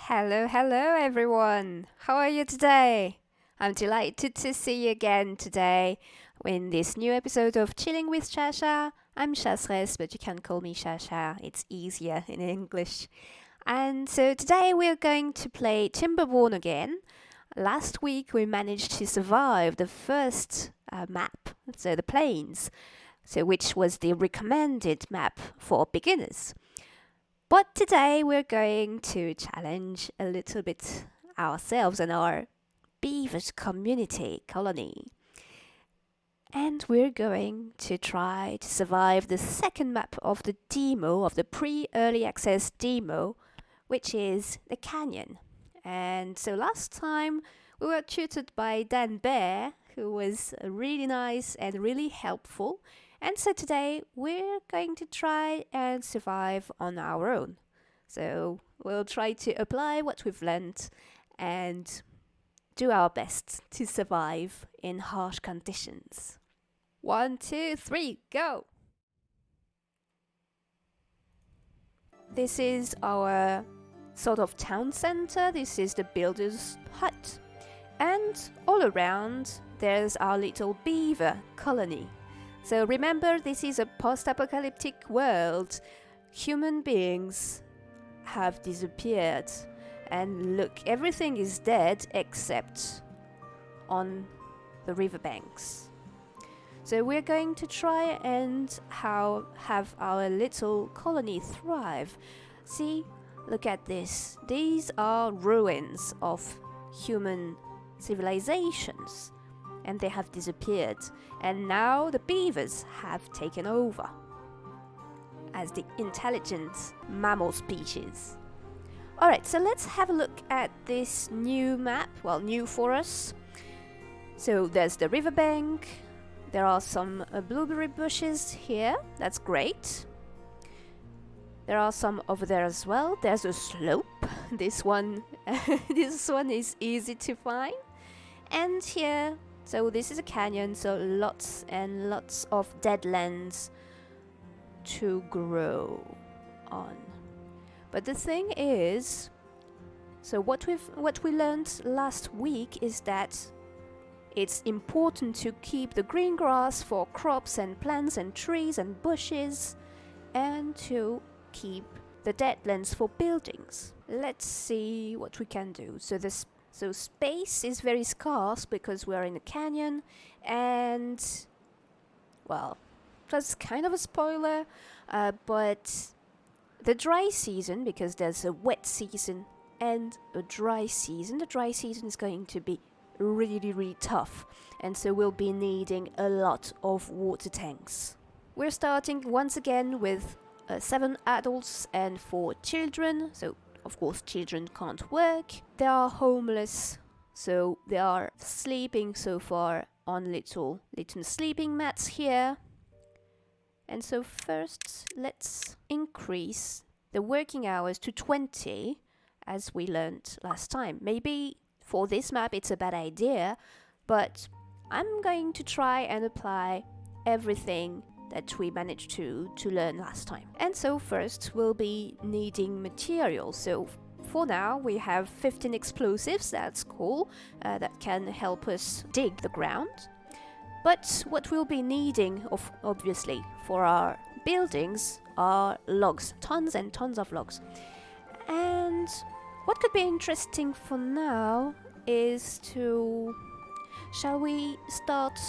Hello everyone. How are you today? I'm delighted to see you again today in this new episode of Chilling with Chacha. I'm Chasres, but you can call me Chacha. It's easier in English. And so today we're going to play Timberborn again. Last week we managed to survive the first map, so the plains, which was the recommended map for beginners. But today we're going to challenge a little bit ourselves and our beavers community colony. And we're going to try to survive the second map of the demo, of the pre-early access demo, which is the canyon. And so last time we were tutored by Dan Bear, who was really nice and really helpful. And so today we're going to try and survive on our own. So we'll try to apply what we've learned and do our best to survive in harsh conditions. 1, 2, 3, go! This is our sort of town center. This is the builder's hut. And all around there's our little beaver colony. So remember, this is a post-apocalyptic world. Human beings have disappeared. And look, everything is dead except on the riverbanks. So we're going to try and have our little colony thrive. See, look at this. These are ruins of human civilizations. And they have disappeared. And now the beavers have taken over as the intelligent mammal species. Alright, so let's have a look at this new map. Well, new for us. So there's the riverbank. There are some blueberry bushes here. That's great. There are some over there as well. There's a slope. This one is easy to find. And here, so this is a canyon, so lots and lots of dead lands to grow on. But the thing is, so what we learned last week is that it's important to keep the green grass for crops and plants and trees and bushes, and to keep the deadlands for buildings. Let's see what we can do. So space is very scarce because we're in a canyon, and, well, that's kind of a spoiler, but the dry season, because there's a wet season and a dry season, the dry season is going to be really, really tough, and so we'll be needing a lot of water tanks. We're starting once again with 7 adults and 4 children, so of course, children can't work. They are homeless, so they are sleeping so far on little sleeping mats here. And so first, let's increase the working hours to 20, as we learned last time. Maybe for this map it's a bad idea, but I'm going to try and apply everything that we managed to learn last time. And so first we'll be needing materials. So for now we have 15 explosives, that's cool, that can help us dig the ground. But what we'll be needing, obviously, for our buildings are logs, tons and tons of logs. And what could be interesting for now is to... Shall we start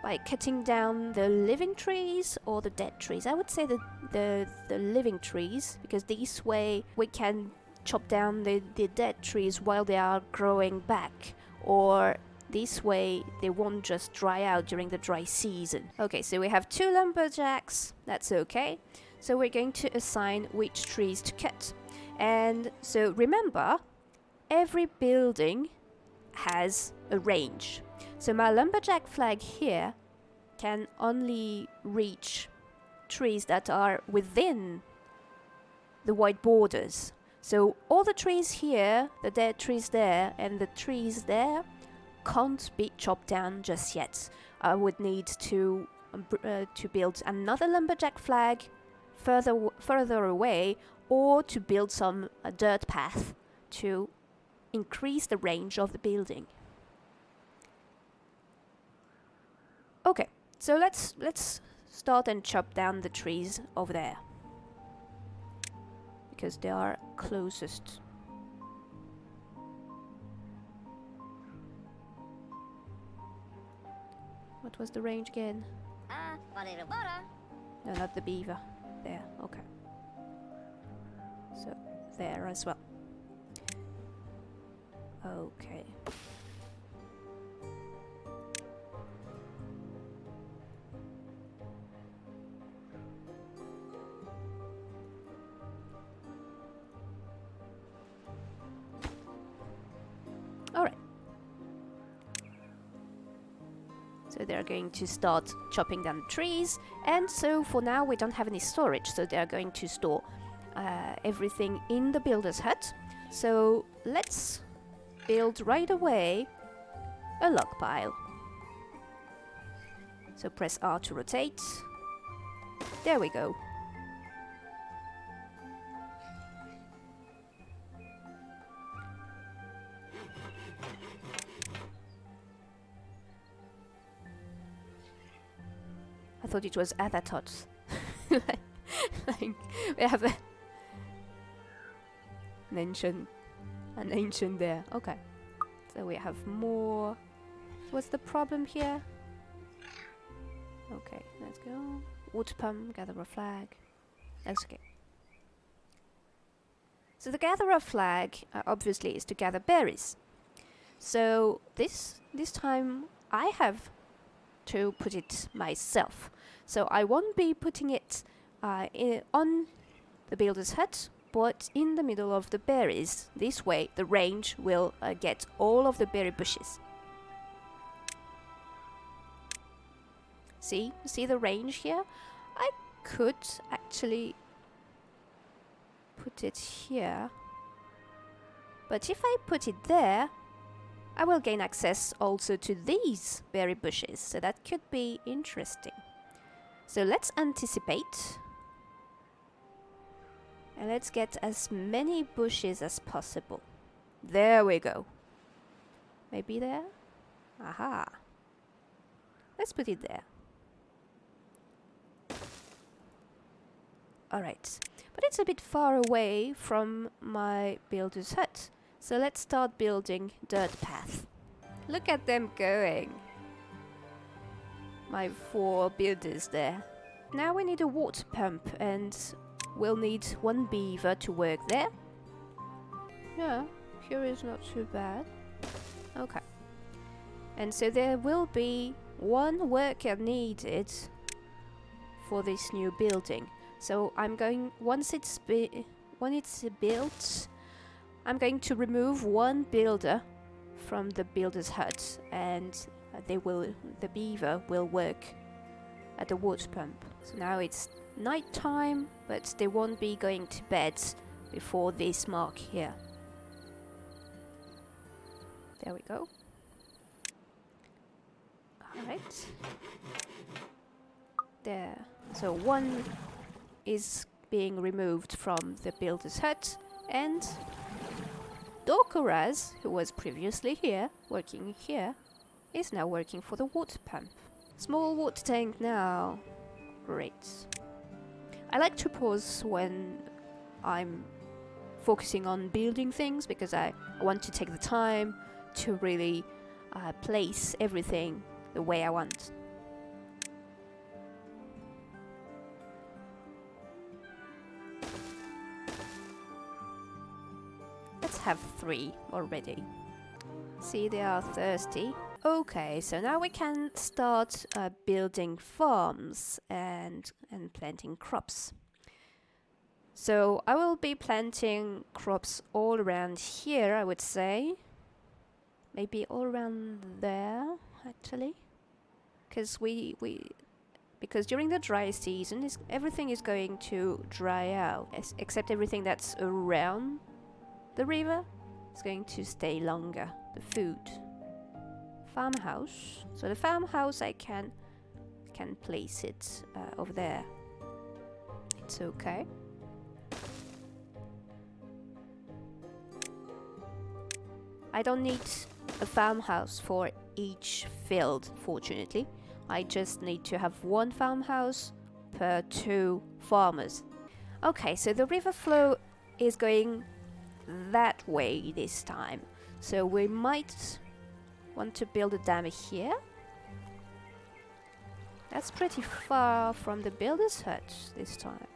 by cutting down the living trees or the dead trees? I would say the living trees, because this way we can chop down the dead trees while they are growing back, or this way they won't just dry out during the dry season. Okay, so we have 2 lumberjacks, that's okay. So we're going to assign which trees to cut. And so remember, every building has a range. So my lumberjack flag here can only reach trees that are within the white borders. So all the trees here, the dead trees there, and the trees there can't be chopped down just yet. I would need to build another lumberjack flag further away, or to build some dirt path to increase the range of the building. Okay, so let's start and chop down the trees over there, because they are closest. What was the range again? No, not the beaver. There, okay. So, there as well. Okay. Alright. So they're going to start chopping down the trees, and so for now we don't have any storage, so they're going to store everything in the builder's hut. So let's build right away a log pile. So press R to rotate. There we go. I thought it was Avatos. like we have an ancient there. Okay. So we have more. What's the problem here? Okay, let's go. Water pump, gather a flag. That's okay. So the gatherer flag obviously is to gather berries. So this time I have to put it myself. So I won't be putting it on the builder's hut, but in the middle of the berries. This way the range will get all of the berry bushes. See the range here? I could actually put it here, but if I put it there, I will gain access also to these berry bushes, so that could be interesting. So let's anticipate, and let's get as many bushes as possible. There we go. Maybe there? Aha. Let's put it there. Alright, but it's a bit far away from my builder's hut. So let's start building dirt path. Look at them going. My 4 builders there. Now we need a water pump, and we'll need 1 beaver to work there. Yeah, here is not too bad. Okay. And so there will be 1 worker needed for this new building. So I'm going, when it's built, I'm going to remove 1 builder from the builder's hut, and the beaver will work at the water pump. So now it's night time, but they won't be going to bed before this mark here. There we go. Alright. There. So 1 is being removed from the builder's hut, and Dorcoraz, who was previously here, working here, is now working for the water pump. Small water tank now. Great. I like to pause when I'm focusing on building things, because I want to take the time to really place everything the way I want. Let's have 3 already. See, they are thirsty. Okay, so now we can start building farms and planting crops. So I will be planting crops all around here, I would say. Maybe all around there, actually. Because because during the dry season, everything is going to dry out, except everything that's around the river is going to stay longer. The food. Farmhouse. So the farmhouse, I can place it over there. It's okay. I don't need a farmhouse for each field, fortunately. I just need to have one farmhouse per 2 farmers. Okay, so the river flow is going that way this time. So we might want to build a dam here. That's pretty far from the builder's hut this time.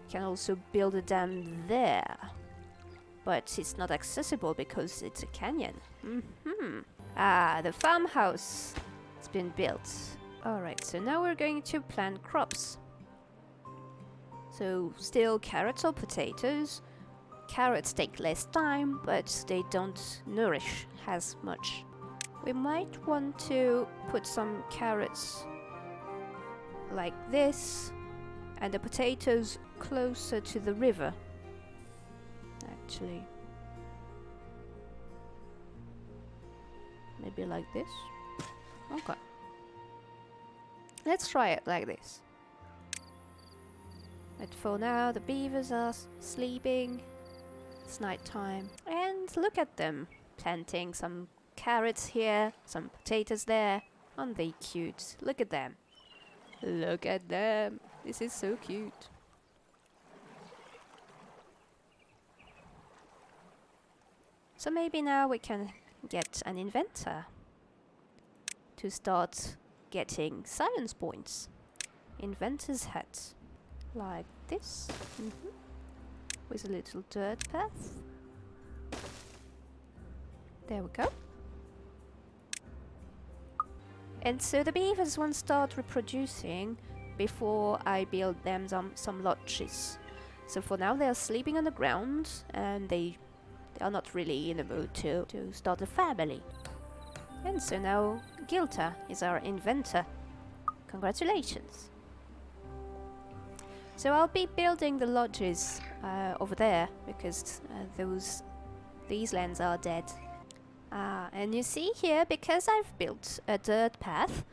Can also build a dam there. But it's not accessible because it's a canyon. Ah, the farmhouse has been built. Alright, so now we're going to plant crops. So still carrots or potatoes. Carrots take less time, but they don't nourish as much. We might want to put some carrots like this, and the potatoes closer to the river. Actually, maybe like this. Okay, let's try it like this. But for now, the beavers are sleeping. It's night time, and look at them planting some carrots here, some potatoes there. Aren't they cute? Look at them. Look at them. This is so cute. So maybe now we can get an inventor to start getting science points. Inventor's hat. Like this. With a little dirt path. There we go. And so the beavers won't start reproducing before I build them some lodges. So for now they are sleeping on the ground, and they are not really in the mood to start a family. And so now Gilta is our inventor. Congratulations! So I'll be building the lodges over there, because these lands are dead. And you see here, because I've built a dirt path,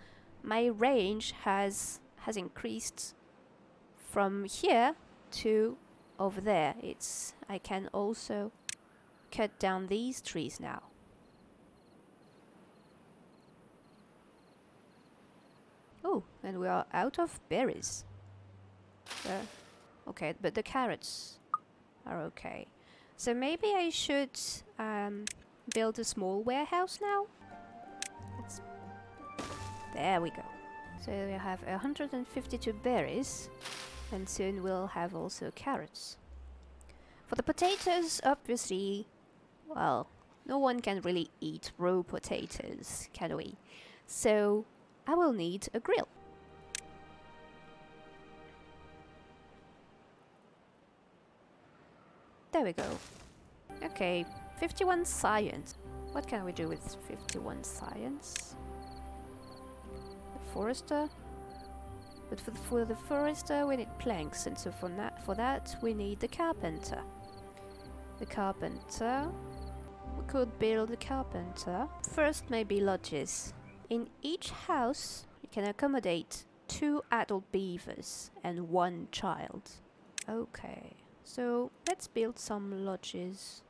my range has increased from here to over there. I can also cut down these trees now. Oh, and we are out of berries. Okay, but the carrots are okay. So maybe I should build a small warehouse now. There we go. So we have 152 berries, and soon we'll have also carrots. For the potatoes, obviously, well, no one can really eat raw potatoes, can we? So I will need a grill. There we go. Okay, 51 science. What can we do with 51 science? The forester? But for the forester we need planks, and so for that we need the carpenter. The carpenter... We could build a carpenter. First maybe lodges. In each house you can accommodate 2 adult beavers and 1 child. Okay, so let's build some lodges.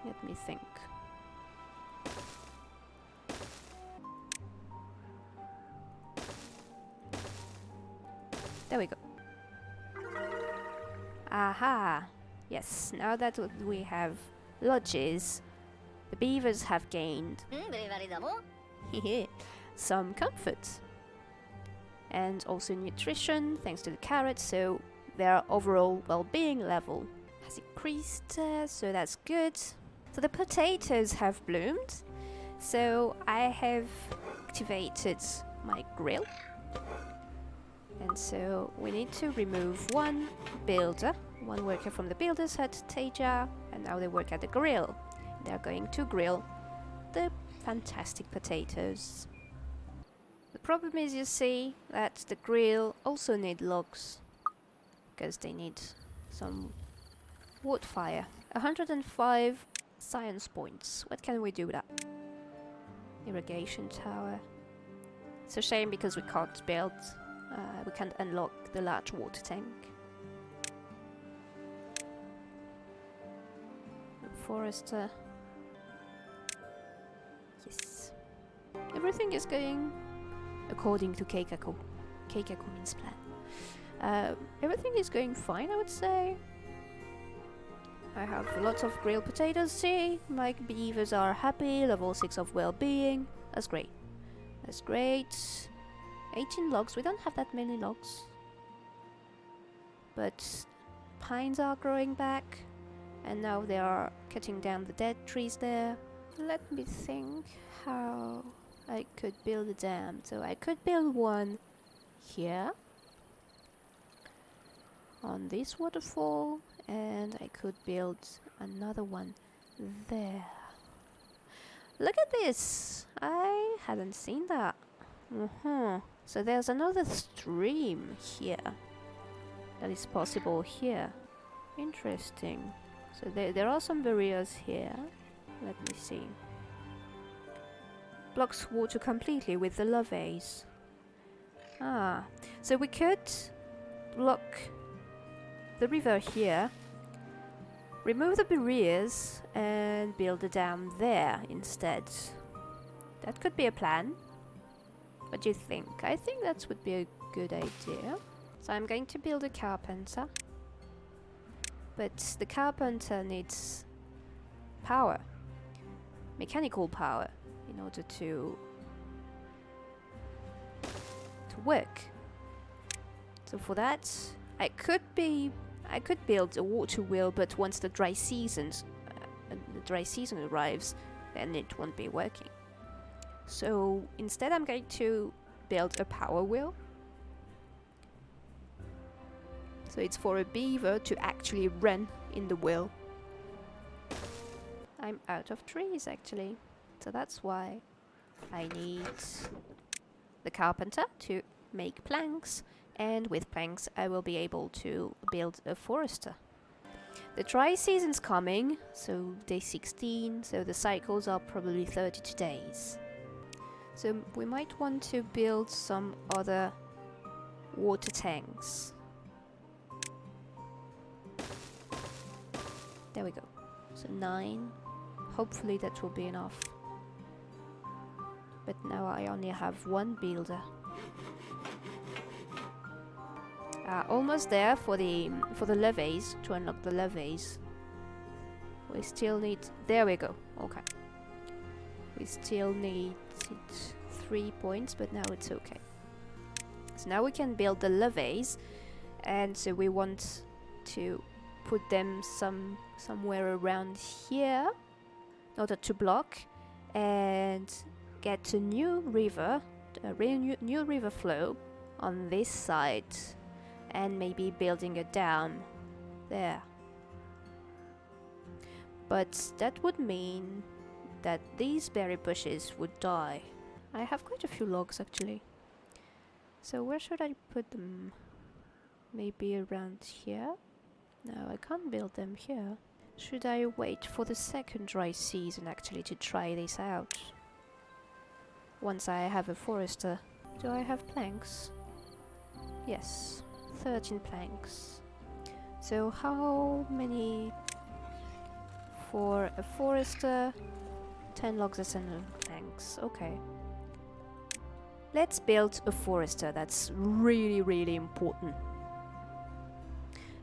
Let me think. There we go. Aha! Yes, now that we have lodges, the beavers have gained some comfort. And also nutrition, thanks to the carrots, so their overall well-being level has increased, so that's good. So the potatoes have bloomed, so I have activated my grill. And so we need to remove 1 builder, 1 worker from the builder's hut, Chacha, and now they work at the grill. They're going to grill the fantastic potatoes. The problem is, you see, that the grill also need logs, because they need some wood fire. 105 science points. What can we do with that? Irrigation tower. It's a shame because we can't build, we can't unlock the large water tank. The forester. Yes. Everything is going according to Keikaku. Keikaku means plan. Everything is going fine, I would say. I have lots of grilled potatoes. See, my beavers are happy. Level 6 of well-being. That's great. That's great. 18 logs. We don't have that many logs. But pines are growing back. And now they are cutting down the dead trees there. Let me think how I could build a dam. So I could build one here. On this waterfall. And I could build another one there. Look at this! I hadn't seen that. So there's another stream here. That is possible here. Interesting. So there are some barriers here. Let me see. Blocks water completely with the levees. Ah, so we could block the river here, remove the barriers and build a dam there instead. That could be a plan. What do you think? I think that would be a good idea. So I'm going to build a carpenter. But the carpenter needs power. Mechanical power in order to work. So for that I could build a water wheel, but once the dry season arrives, then it won't be working. So instead I'm going to build a power wheel. So it's for a beaver to actually run in the wheel. I'm out of trees actually, so that's why I need the carpenter to make planks. And with planks I will be able to build a forester. The dry season's coming, so day 16, so the cycles are probably 32 days. So we might want to build some other water tanks. There we go. So 9. Hopefully that will be enough. But now I only have one builder. Almost there for the levees, to unlock the levees. We still need... There we go. Okay. We still need 3 points, but now it's okay. So now we can build the levees, and so we want to put them somewhere around here in order to block and get a new river, new river flow on this side. And maybe building a dam there. But that would mean that these berry bushes would die. I have quite a few logs actually. So where should I put them? Maybe around here? No, I can't build them here. Should I wait for the second dry season actually to try this out? Once I have a forester. Do I have planks? Yes. 13 planks. So how many for a forester? 10 logs and planks. Okay. Let's build a forester. That's really, really important.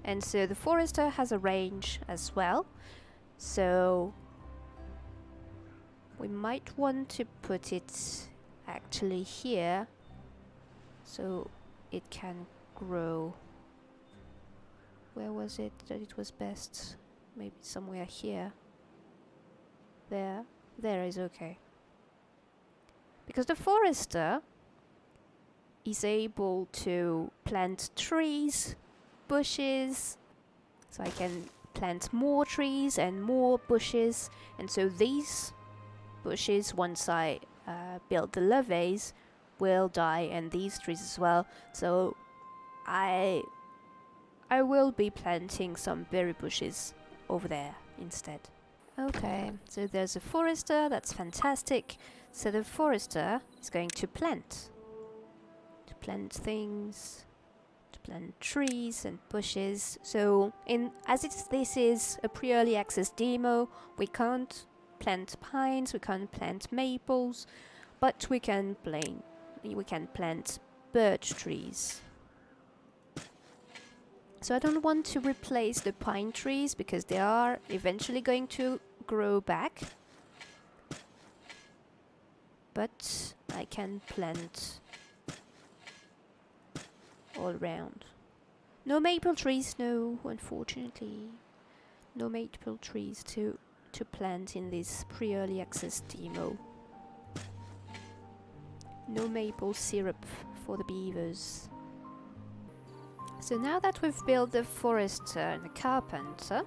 And so the forester has a range as well. So we might want to put it actually here so it can grow. Where was it that it was best? Maybe somewhere here. There. There is okay. Because the forester is able to plant trees, bushes. So I can plant more trees and more bushes. And so these bushes, once I build the levees, will die, and these trees as well. So I will be planting some berry bushes over there instead. Okay, so there's a forester, that's fantastic. So the forester is going to plant things, to plant trees and bushes. So this is a pre-early access demo, we can't plant pines, we can't plant maples, but we can plant birch trees. So I don't want to replace the pine trees because they are eventually going to grow back. But I can plant all around. No maple trees, no, unfortunately. No maple trees to plant in this pre-early access demo. No maple syrup for the beavers. So now that we've built the forester and the carpenter,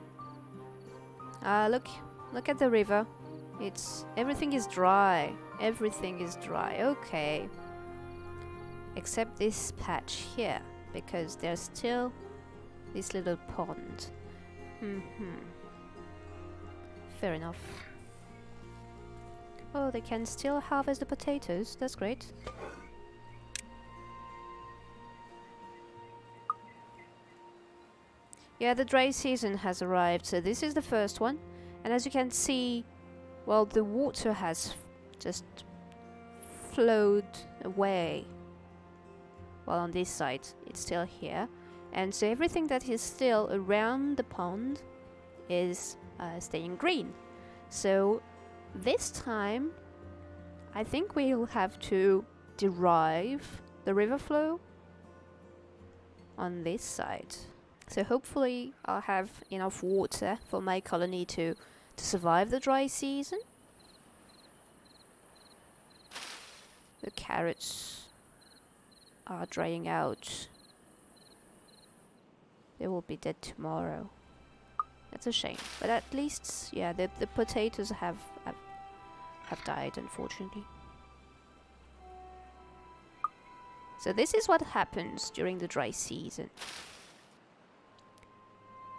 look at the river. Everything is dry. Everything is dry. Okay. Except this patch here, because there's still this little pond. Fair enough. Oh, they can still harvest the potatoes. That's great. Yeah, the dry season has arrived, so this is the first one. And as you can see, well, the water has just flowed away. Well, on this side, it's still here. And so everything that is still around the pond is staying green. So this time, I think we'll have to derive the river flow on this side. So hopefully I'll have enough water for my colony to survive the dry season. The carrots are drying out. They will be dead tomorrow. That's a shame. But at least, yeah, the potatoes have died, unfortunately. So this is what happens during the dry season.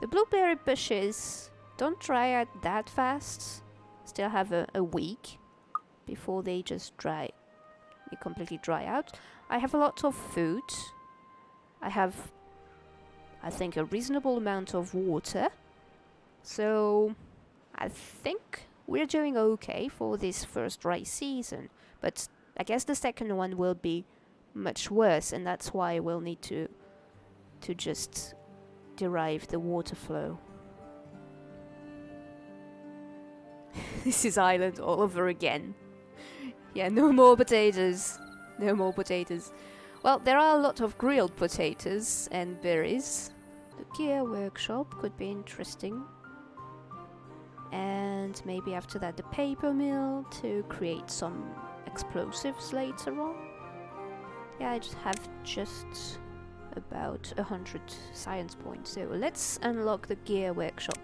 The blueberry bushes don't dry out that fast. Still have a week before they just they completely dry out. I have a lot of food. I have, I think, a reasonable amount of water. So I think we're doing okay for this first dry season. But I guess the second one will be much worse, and that's why we'll need to just derive the water flow. This is Ireland all over again. Yeah, no more potatoes. No more potatoes. Well, there are a lot of grilled potatoes and berries. The gear workshop could be interesting. And maybe after that the paper mill to create some explosives later on. Yeah, I have just about 100 science points. So let's unlock the gear workshop.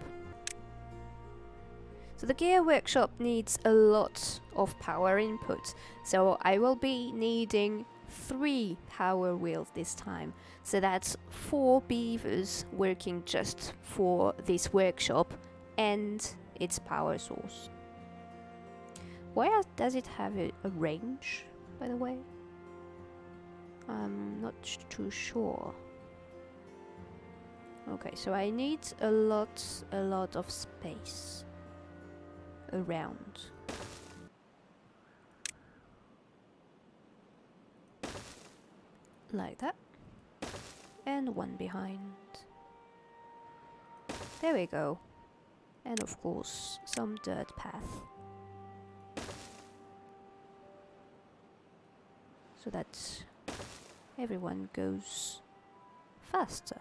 So the gear workshop needs a lot of power input. So I will be needing 3 power wheels this time. So that's 4 beavers working just for this workshop and its power source. Why does it have a range, by the way? I'm not too sure. Okay, so I need a lot of space around. Like that. And one behind. There we go. And of course, some dirt path. So that everyone goes faster.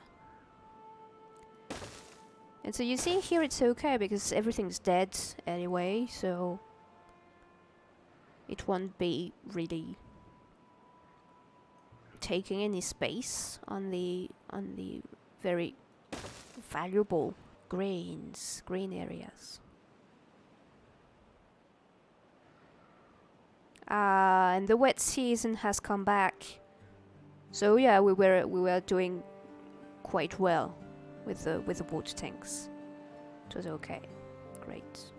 And so you see here it's okay because everything's dead anyway, so it won't be really taking any space on the very valuable green areas. And the wet season has come back. So yeah, we were doing quite well with the water tanks. It was okay. Great.